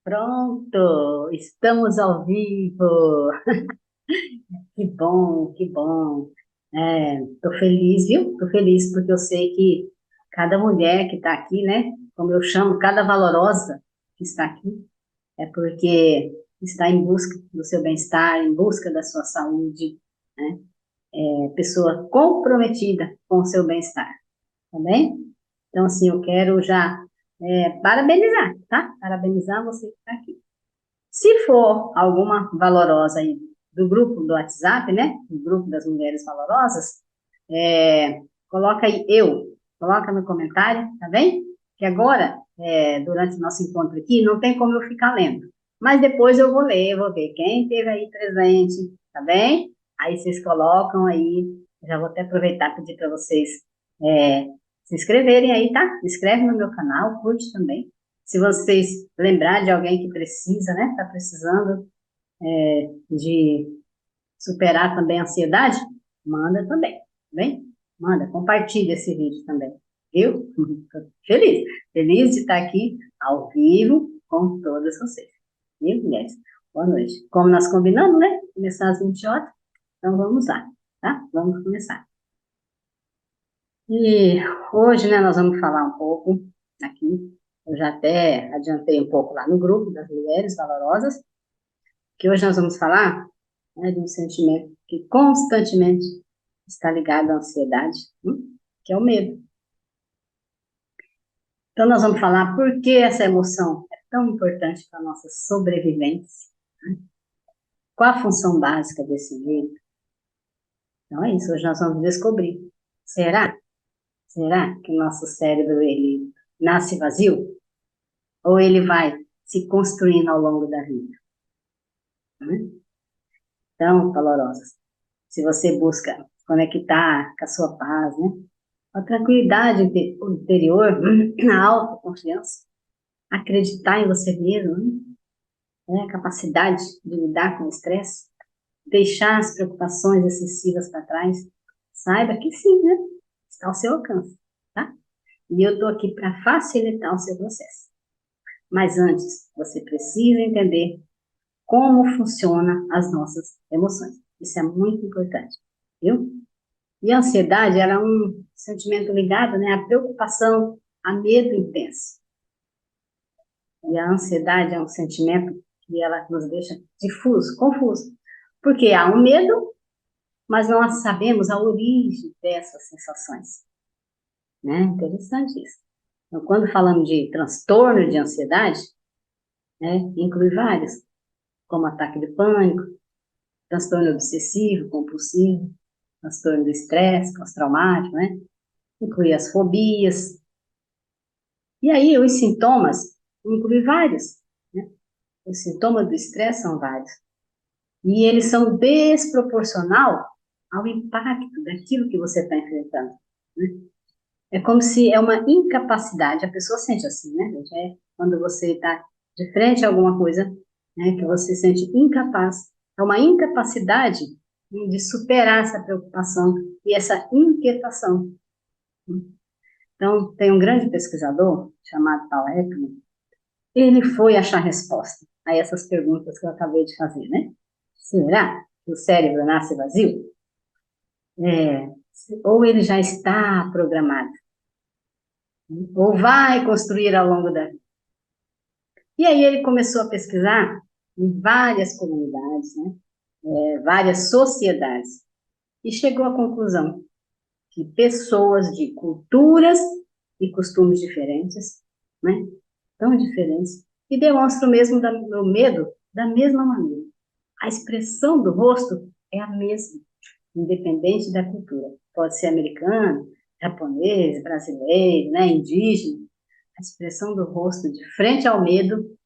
Pronto, estamos ao vivo. Que bom, que bom. Tô feliz, viu? Tô feliz porque eu sei que cada mulher que está aqui, né? Como eu chamo, cada valorosa que está aqui, é porque está em busca do seu bem-estar, em busca da sua saúde, né? É pessoa comprometida com o seu bem-estar, tá bem? Então, assim, eu quero já parabenizar, tá? Parabenizar você que está aqui. Se for alguma valorosa aí do grupo do WhatsApp, né? Do grupo das mulheres valorosas, é, coloca aí coloca no comentário, tá bem? Que agora, durante o nosso encontro aqui, não tem como eu ficar lendo. Mas depois eu vou ler, vou ver quem esteve aí presente, tá bem? Aí vocês colocam aí, já vou até aproveitar e pedir para vocês é, se inscreverem aí, tá? Se inscreve no meu canal, curte também. Se vocês lembrar de alguém que precisa, né? Está precisando de superar também a ansiedade, manda também, tá bem? Manda, compartilha esse vídeo também, viu? Tô feliz, feliz de estar aqui ao vivo com todas vocês, viu, mulheres? Boa noite. Como nós combinamos, né? Começar às 20 horas, então vamos lá, tá? Vamos começar. E hoje, né, nós vamos falar um pouco aqui, eu já até adiantei um pouco lá no grupo das mulheres valorosas, que hoje nós vamos falar, né, de um sentimento que constantemente está ligado à ansiedade, que é o medo. Então, nós vamos falar por que essa emoção é tão importante para a nossa sobrevivência, né? Qual a função básica desse medo? Então, é isso, hoje nós vamos descobrir. Será? Será que o nosso cérebro, ele nasce vazio? Ou ele vai se construindo ao longo da vida, né? Então, valorosas, se você busca conectar com a sua paz, né? A tranquilidade interior, a autoconfiança, acreditar em você mesmo, né? A capacidade de lidar com o estresse, deixar as preocupações excessivas para trás, saiba que sim, né? Está ao seu alcance, tá? E eu estou aqui para facilitar o seu processo. Mas antes, você precisa entender como funcionam as nossas emoções. Isso é muito importante, viu? E a ansiedade era um sentimento ligado, né, à preocupação, a medo intenso. E a ansiedade é um sentimento que ela nos deixa difuso, confuso. Porque há um medo, mas nós sabemos a origem dessas sensações. Né? Interessante isso. Então, quando falamos de transtorno de ansiedade, né, inclui vários, como ataque de pânico, transtorno obsessivo, compulsivo, transtorno do estresse, pós-traumático, né? Inclui as fobias. E aí, os sintomas incluem vários, né? Os sintomas do estresse são vários. E eles são desproporcional ao impacto daquilo que você está enfrentando, né? É como se é uma incapacidade, a pessoa sente assim, né, gente? É quando você está de frente a alguma coisa, né, que você sente incapaz. É uma incapacidade, né, de superar essa preocupação e essa inquietação. Então, tem um grande pesquisador chamado Paul Ekman, ele foi achar resposta a essas perguntas que eu acabei de fazer, né? Será que o cérebro nasce vazio? É, ou ele já está programado? Ou vai construir ao longo da vida? E aí ele começou a pesquisar em várias comunidades, né? Várias sociedades, e chegou à conclusão que pessoas de culturas e costumes diferentes, né? Tão diferentes, e demonstram mesmo o medo da mesma maneira. A expressão do rosto é a mesma, independente da cultura. Pode ser americano, japonês, brasileiro, né, indígena. A expressão do rosto de frente ao medo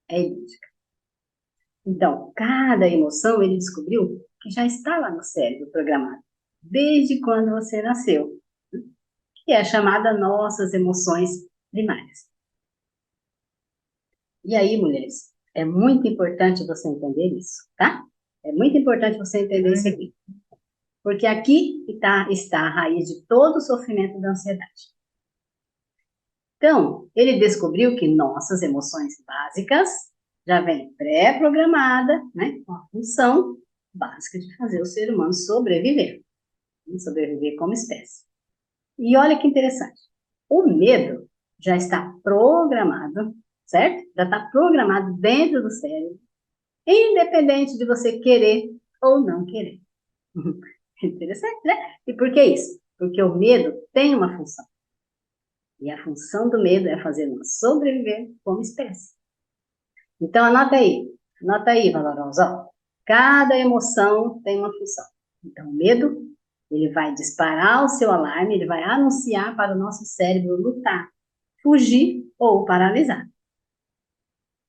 é idêntica. Então, cada emoção ele descobriu que já está lá no cérebro programado, desde quando você nasceu, que é chamada nossas emoções primárias. E aí, mulheres, é muito importante você entender isso, tá? É muito importante você entender isso aqui. Porque aqui está a raiz de todo o sofrimento da ansiedade. Então, ele descobriu que nossas emoções básicas, já vem pré-programada, né, com a função básica de fazer o ser humano sobreviver, sobreviver como espécie. E olha que interessante, o medo já está programado, certo? Já está programado dentro do cérebro, independente de você querer ou não querer. Interessante, né? E por que isso? Porque o medo tem uma função. E a função do medo é fazer nós sobreviver como espécie. Então, anota aí, valorosa. Cada emoção tem uma função. Então, o medo, ele vai disparar o seu alarme, ele vai anunciar para o nosso cérebro lutar, fugir ou paralisar.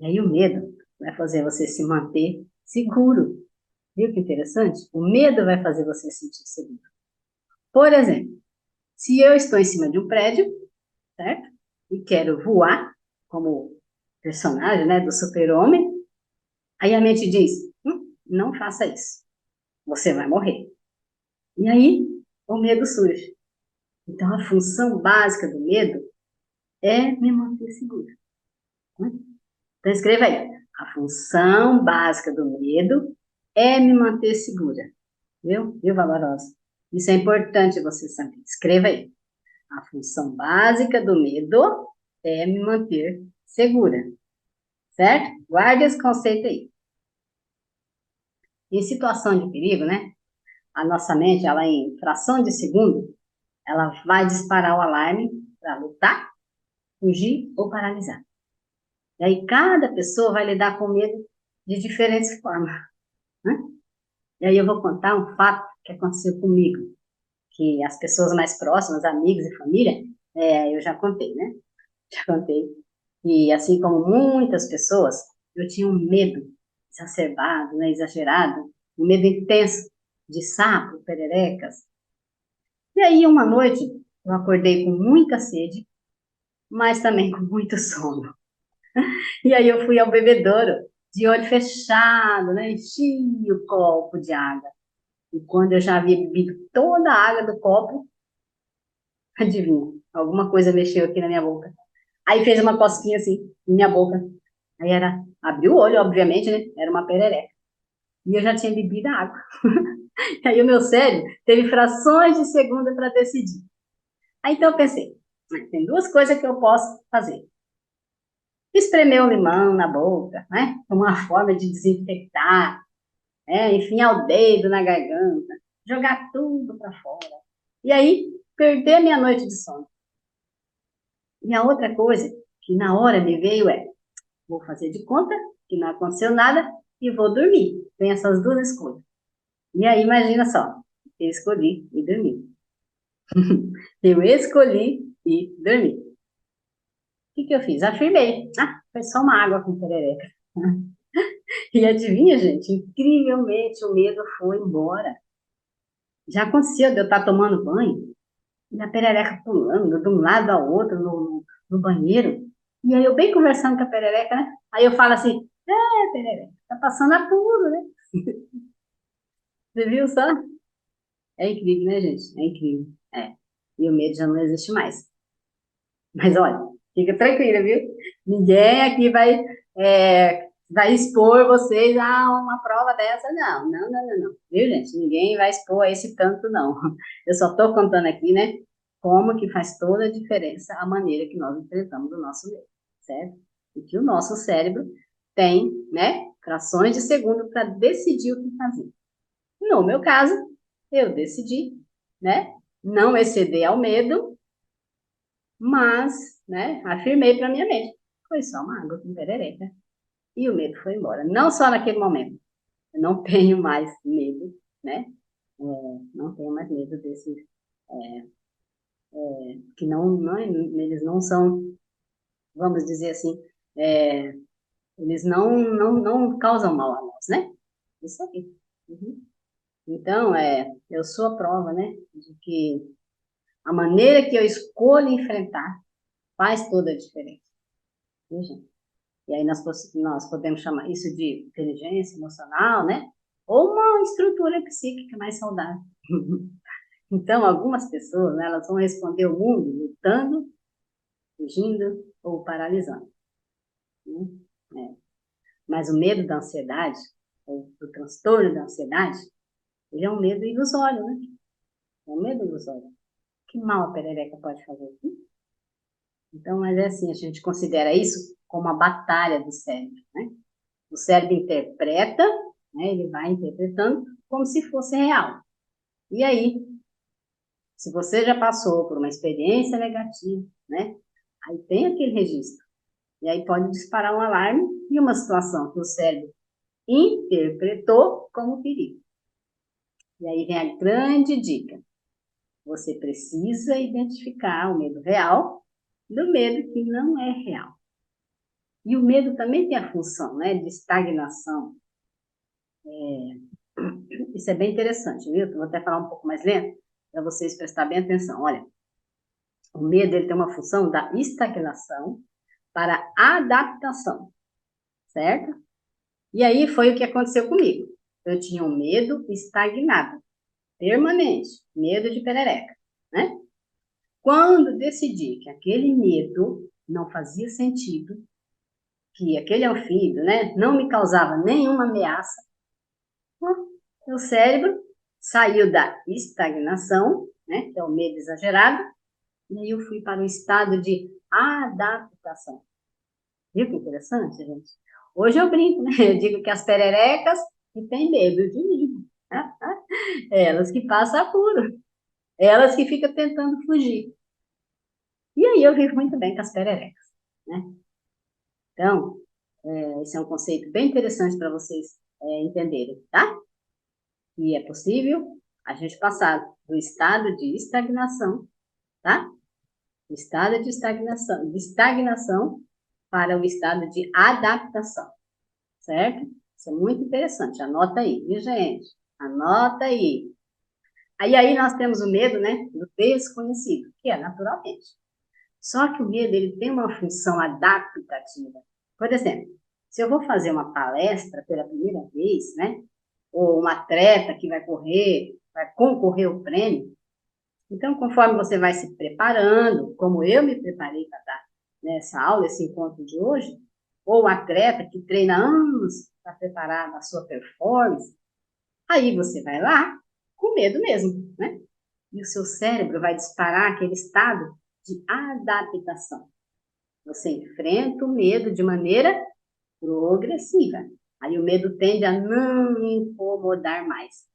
E aí o medo vai fazer você se manter seguro. Viu que interessante? O medo vai fazer você se sentir seguro. Por exemplo, se eu estou em cima de um prédio, certo? E quero voar, como personagem, né, do super-homem, aí a mente diz, não faça isso, você vai morrer. E aí o medo surge. Então a função básica do medo é me manter seguro. Né? Então escreva aí, a função básica do medo é me manter segura. Viu, valorosa? Isso é importante você saber. Escreva aí. A função básica do medo é me manter segura. Certo? Guarde esse conceito aí. Em situação de perigo, né? A nossa mente, ela em fração de segundo, ela vai disparar o alarme para lutar, fugir ou paralisar. E aí cada pessoa vai lidar com medo de diferentes formas. Né? E aí eu vou contar um fato que aconteceu comigo, que as pessoas mais próximas, amigos e família, eu já contei, né? Já contei. E assim como muitas pessoas, eu tinha um medo exacerbado, né, exagerado, um medo intenso de sapo, pererecas. E aí, uma noite, eu acordei com muita sede, mas também com muito sono. E aí eu fui ao bebedouro, de olho fechado, né, enchi o copo de água. E quando eu já havia bebido toda a água do copo, adivinha, alguma coisa mexeu aqui na minha boca. Aí fez uma cosquinha assim, na minha boca. Aí abriu o olho, obviamente, né? Era uma perereca. E eu já tinha bebido a água. Aí o meu cérebro teve frações de segundo para decidir. Aí então eu pensei, tem duas coisas que eu posso fazer. Espremer um limão na boca, né? Uma forma de desinfectar, enfiar o dedo na garganta, jogar tudo para fora. E aí, perder minha noite de sono. E a outra coisa que na hora me veio vou fazer de conta que não aconteceu nada e vou dormir. Tem essas duas escolhas. E aí, imagina só, eu escolhi e dormi. Eu escolhi e dormi. O que eu fiz? Afirmei. Foi só uma água com perereca. E adivinha, gente, incrivelmente o medo foi embora. Já aconteceu de eu estar tomando banho e a perereca pulando de um lado ao outro no banheiro. E aí eu bem conversando com a perereca, né? Aí eu falo assim, perereca, tá passando apuro, né? Você viu só? É incrível, né, gente? É incrível. E o medo já não existe mais. Mas olha, fica tranquila, viu? Ninguém aqui vai expor vocês a uma prova dessa, não. Não, não, não, não. Viu, gente? Ninguém vai expor a esse tanto, não. Eu só estou contando aqui, né? Como que faz toda a diferença a maneira que nós enfrentamos o nosso medo, certo? E que o nosso cérebro tem, né? Frações de segundo para decidir o que fazer. No meu caso, eu decidi, né? Não exceder ao medo, mas, né? Afirmei para minha mente. Foi só uma água com perereca. E o medo foi embora. Não só naquele momento. Eu não tenho mais medo, né? Não tenho mais medo desses que eles não são, vamos dizer assim, é, eles não causam mal a nós, né? Isso aqui. Uhum. Então, eu sou a prova, né, de que a maneira que eu escolho enfrentar faz toda a diferença. Viu, gente? E aí nós podemos chamar isso de inteligência emocional, né? Ou uma estrutura psíquica mais saudável. Então, algumas pessoas, né, elas vão responder o mundo lutando, fugindo ou paralisando. Né? Mas o medo da ansiedade, ou do transtorno da ansiedade, ele é um medo ilusório, né? É um medo ilusório. Que mal a perereca pode fazer aqui? Então, mas é assim, a gente considera isso como a batalha do cérebro, né? O cérebro interpreta, né? Ele vai interpretando como se fosse real. E aí, se você já passou por uma experiência negativa, né? Aí tem aquele registro. E aí pode disparar um alarme em uma situação que o cérebro interpretou como perigo. E aí vem a grande dica. Você precisa identificar o medo real do medo que não é real. E o medo também tem a função, né, de estagnação. Isso é bem interessante, viu? Vou até falar um pouco mais lento, para vocês prestarem bem atenção. Olha, o medo ele tem uma função da estagnação para adaptação, certo? E aí foi o que aconteceu comigo. Eu tinha um medo estagnado, permanente, medo de perereca, né? Quando decidi que aquele medo não fazia sentido, que aquele anfíbio, né, não me causava nenhuma ameaça, o cérebro saiu da estagnação, né, que é o medo exagerado, e aí eu fui para um estado de adaptação. Viu que interessante, gente? Hoje eu brinco, né? Eu digo que as pererecas que têm medo de mim. Elas que passam apuro. Elas que ficam tentando fugir. E aí eu vivo muito bem com as pererecas, né? Então, esse é um conceito bem interessante para vocês entenderem, tá? E é possível a gente passar do estado de estagnação, tá? Do estado de estagnação para o estado de adaptação, certo? Isso é muito interessante. Anota aí, viu, gente? Anota aí. Aí nós temos o medo, né, do desconhecido, que é naturalmente. Só que o medo ele tem uma função adaptativa. Por exemplo, se eu vou fazer uma palestra pela primeira vez, né, ou um atleta que vai correr, vai concorrer ao prêmio, então, conforme você vai se preparando, como eu me preparei para dar nessa aula, esse encontro de hoje, ou o atleta que treina anos para preparar a sua performance, aí você vai lá com medo mesmo, né? E o seu cérebro vai disparar aquele estado de adaptação. Você enfrenta o medo de maneira progressiva. Aí o medo tende a não incomodar mais.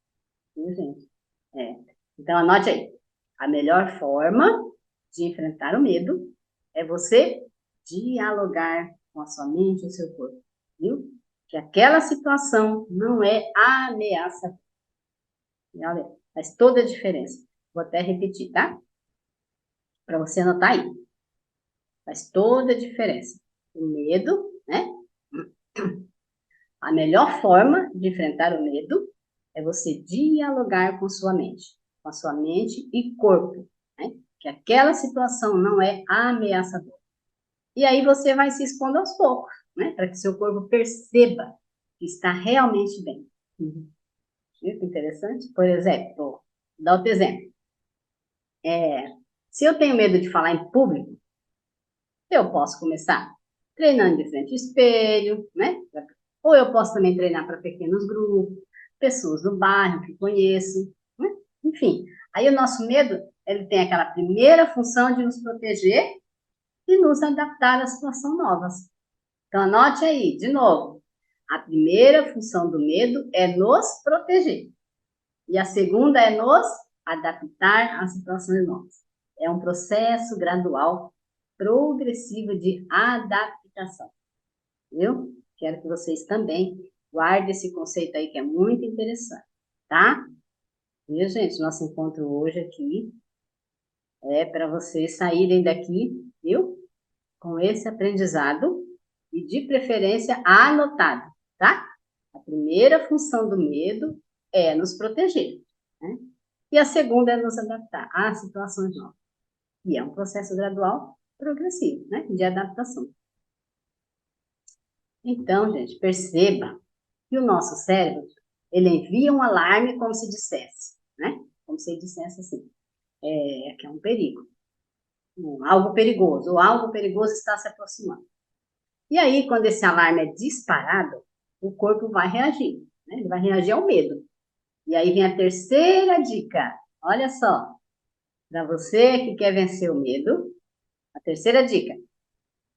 Viu, gente? É. Então, anote aí. A melhor forma de enfrentar o medo é você dialogar com a sua mente e o seu corpo. Viu? Que aquela situação não é ameaçadora. Olha, faz toda a diferença. Vou até repetir, tá? Para você anotar aí. Faz toda a diferença. O medo, né? A melhor forma de enfrentar o medo é você dialogar com a sua mente e corpo, né? Que aquela situação não é ameaçadora. E aí você vai se expondo aos poucos, né? Para que seu corpo perceba que está realmente bem. Viu que interessante? Por exemplo, vou dar outro exemplo. Se eu tenho medo de falar em público, eu posso começar treinando de frente ao espelho, né? Ou eu posso também treinar para pequenos grupos, pessoas do bairro que conheço, né? Enfim, aí o nosso medo, ele tem aquela primeira função de nos proteger e nos adaptar às situações novas. Então, anote aí, de novo. A primeira função do medo é nos proteger. E a segunda é nos adaptar às situações novas. É um processo gradual, progressivo de adaptação. Viu? Quero que vocês também guardem esse conceito aí que é muito interessante, tá? Viu, gente? Nosso encontro hoje aqui é para vocês saírem daqui, viu? Com esse aprendizado e de preferência anotado, tá? A primeira função do medo é nos proteger, né? E a segunda é nos adaptar às situações novas. E é um processo gradual, progressivo, né? De adaptação. Então, gente, perceba que o nosso cérebro, ele envia um alarme como se dissesse, né? Como se dissesse assim, que é um perigo, algo perigoso, ou algo perigoso está se aproximando. E aí, quando esse alarme é disparado, o corpo vai reagir, né? Ele vai reagir ao medo. E aí vem a terceira dica. Olha só, para você que quer vencer o medo, a terceira dica.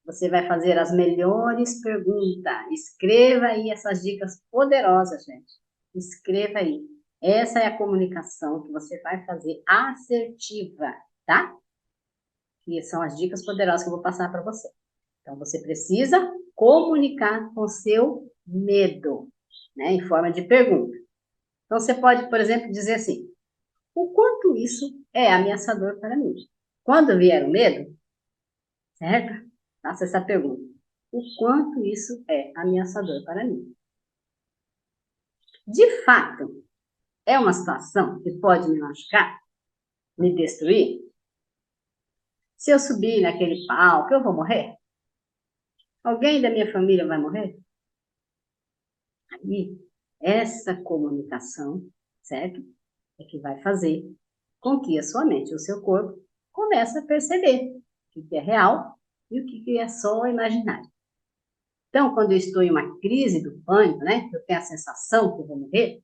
Você vai fazer as melhores perguntas. Escreva aí essas dicas poderosas, gente. Escreva aí. Essa é a comunicação que você vai fazer assertiva, tá? Que são as dicas poderosas que eu vou passar para você. Então, você precisa comunicar com seu medo, né? Em forma de pergunta. Então, você pode, por exemplo, dizer assim: o quanto isso é ameaçador para mim? Quando vier o medo, certo? Faça essa pergunta. O quanto isso é ameaçador para mim? De fato, é uma situação que pode me machucar, me destruir? Se eu subir naquele palco, eu vou morrer? Alguém da minha família vai morrer? Aí, essa comunicação, certo? É que vai fazer com que a sua mente e o seu corpo comece a perceber o que é real e o que é só imaginário. Então, quando eu estou em uma crise do pânico, né? Eu tenho a sensação que eu vou morrer,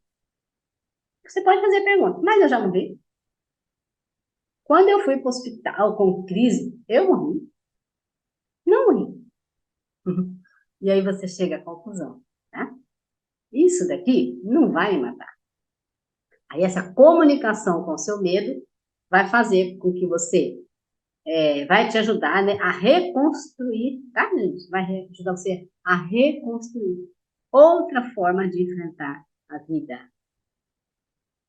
você pode fazer a pergunta, mas eu já morri? Quando eu fui para o hospital com crise, eu morri? Não morri. E aí você chega à conclusão, tá? Isso daqui não vai me matar. Aí essa comunicação com o seu medo vai fazer com que você vai te ajudar, né, a reconstruir, tá, gente? Vai ajudar você a reconstruir outra forma de enfrentar a vida,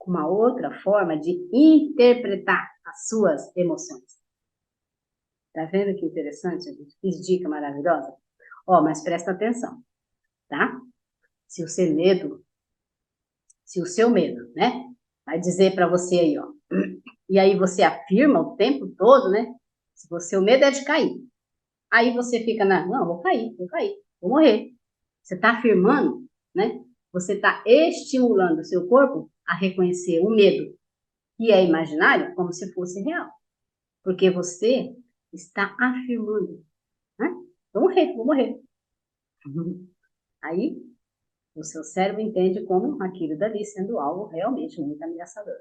uma outra forma de interpretar as suas emoções. Tá vendo que interessante? A gente fez dica maravilhosa. Ó, mas presta atenção, tá? Se o seu medo, se o seu medo, né, vai dizer para você aí, ó, e aí você afirma o tempo todo, né? Se o seu medo é de cair, aí você fica não, vou cair, vou morrer. Você está afirmando, né? Você está estimulando o seu corpo a reconhecer o medo, que é imaginário, como se fosse real. Porque você está afirmando, né? Vou morrer, vou morrer. Aí, o seu cérebro entende como aquilo dali sendo algo realmente muito ameaçador.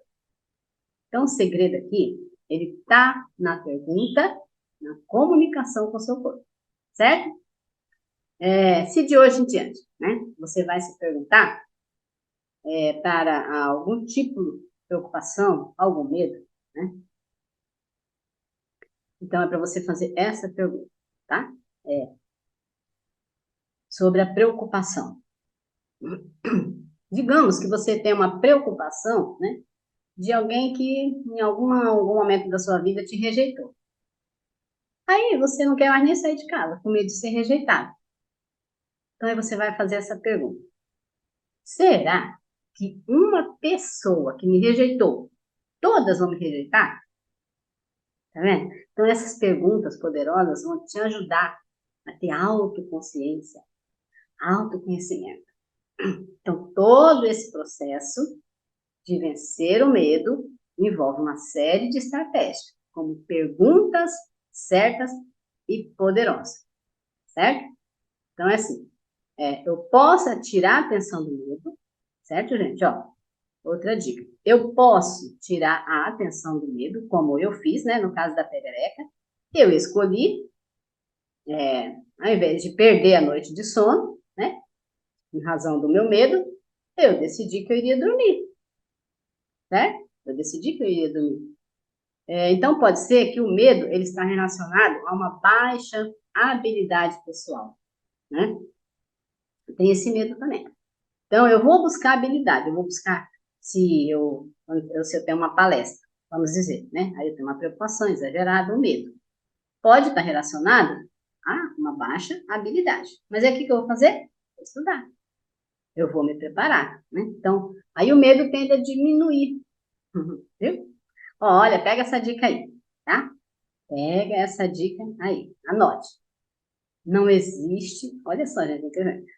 Então, o segredo aqui, ele está na pergunta, na comunicação com o seu corpo, certo? Se de hoje em diante, né, você vai se perguntar para algum tipo de preocupação, algum medo, né? Então, é para você fazer essa pergunta, tá? Sobre a preocupação. Digamos que você tem uma preocupação, né, de alguém que em algum momento da sua vida te rejeitou. Aí você não quer mais nem sair de casa, com medo de ser rejeitado. Então, aí você vai fazer essa pergunta. Será que uma pessoa que me rejeitou, todas vão me rejeitar? Tá vendo? Então, essas perguntas poderosas vão te ajudar a ter autoconsciência, autoconhecimento. Então, todo esse processo de vencer o medo envolve uma série de estratégias, como perguntas certas e poderosas, certo? Então, é assim, eu posso tirar a atenção do medo, certo, gente? Ó, outra dica. Eu posso tirar a atenção do medo, como eu fiz, né, no caso da perereca. Eu escolhi, ao invés de perder a noite de sono, né, em razão do meu medo, eu decidi que eu iria dormir, certo? Eu decidi que eu iria dormir. Então, pode ser que o medo ele está relacionado a uma baixa habilidade pessoal, né? Tem esse medo também. Então, eu vou buscar habilidade, eu vou buscar se eu tenho uma palestra, vamos dizer, né? Aí eu tenho uma preocupação exagerada, um medo. Pode estar relacionado a uma baixa habilidade. Mas é o que eu vou fazer? Vou estudar. Eu vou me preparar, né? Então, aí o medo tende a diminuir, viu? Ó, olha, pega essa dica aí, tá? Pega essa dica aí, anote. Não existe, olha só, gente,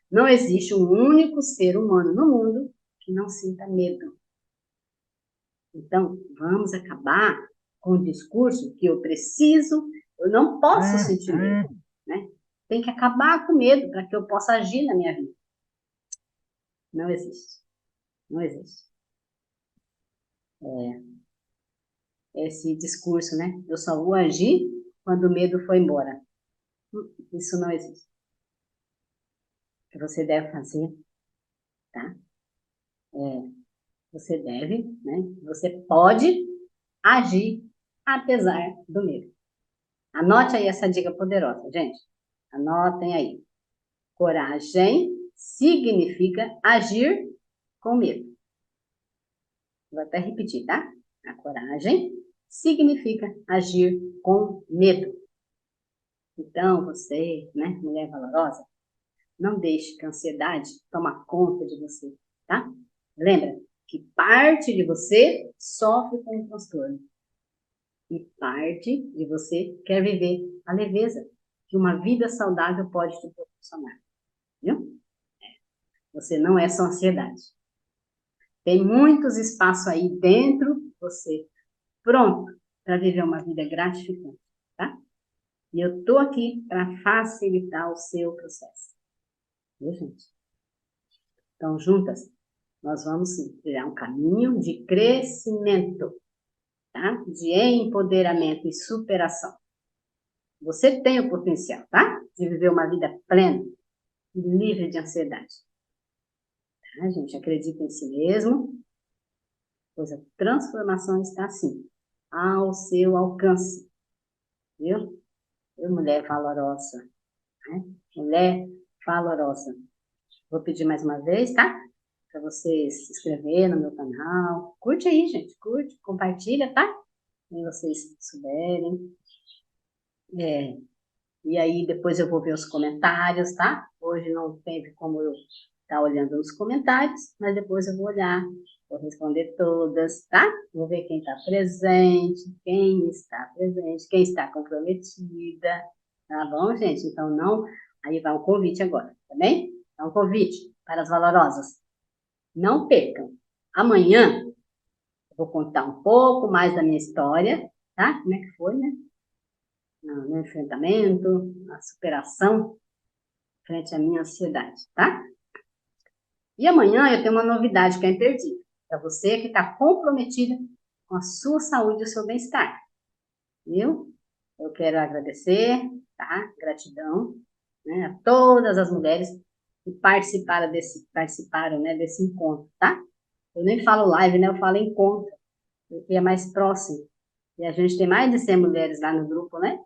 não existe um único ser humano no mundo que não sinta medo. Então, vamos acabar com o discurso que eu não posso sentir medo, né? tem que acabar com o medo para que eu possa agir na minha vida. Não existe. Não existe. Esse discurso, né? Eu só vou agir quando o medo for embora. Isso não existe. O que você deve fazer, tá? Você deve, né? Você pode agir apesar do medo. Anote aí essa dica poderosa, gente. Anotem aí. Coragem significa agir com medo. Vou até repetir, tá? A coragem significa agir com medo. Então, você, né, mulher valorosa, não deixe que a ansiedade tome conta de você, tá? Lembra que parte de você sofre com o transtorno e parte de você quer viver a leveza que uma vida saudável pode te proporcionar, viu? Você não é só ansiedade. Tem muitos espaços aí dentro de você, pronto para viver uma vida gratificante, tá? E eu tô aqui para facilitar o seu processo, viu, gente? Então, juntas, nós vamos sim, criar um caminho de crescimento, tá? De empoderamento e superação. Você tem o potencial, tá? De viver uma vida plena e livre de ansiedade. Tá, gente? Acredita em si mesmo, pois a transformação está assim, ao seu alcance, viu? Mulher valorosa, né? Mulher valorosa. Vou pedir mais uma vez, tá? Para vocês se inscrever no meu canal. Curte aí, gente. Curte, compartilha, tá? Se vocês souberem. E aí depois eu vou ver os comentários, tá? Hoje não teve como eu estar olhando os comentários, mas depois eu vou olhar. Vou responder todas, tá? Vou ver quem está presente, quem está comprometida, tá bom, gente? Então, não... Aí vai um convite agora, tá bem? É um convite para as valorosas. Não percam. Amanhã eu vou contar um pouco mais da minha história, tá? Como é que foi, né? No enfrentamento, na superação frente à minha ansiedade, tá? E amanhã eu tenho uma novidade que é imperdível. Para você que está comprometida com a sua saúde e o seu bem-estar, viu? Eu quero agradecer, tá? Gratidão, né, a todas as mulheres que participaram, né, desse encontro, tá? Eu nem falo live, né? Eu falo encontro, porque é mais próximo. E a gente tem mais de 100 mulheres lá no grupo, né?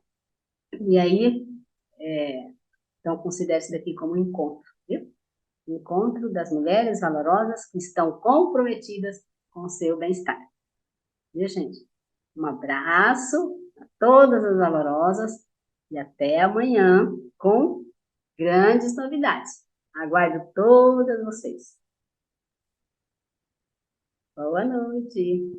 E aí, então, considere isso daqui como um encontro, viu? Encontro das mulheres valorosas que estão comprometidas com o seu bem-estar. Viu, gente? Um abraço a todas as valorosas e até amanhã com grandes novidades. Aguardo todas vocês. Boa noite.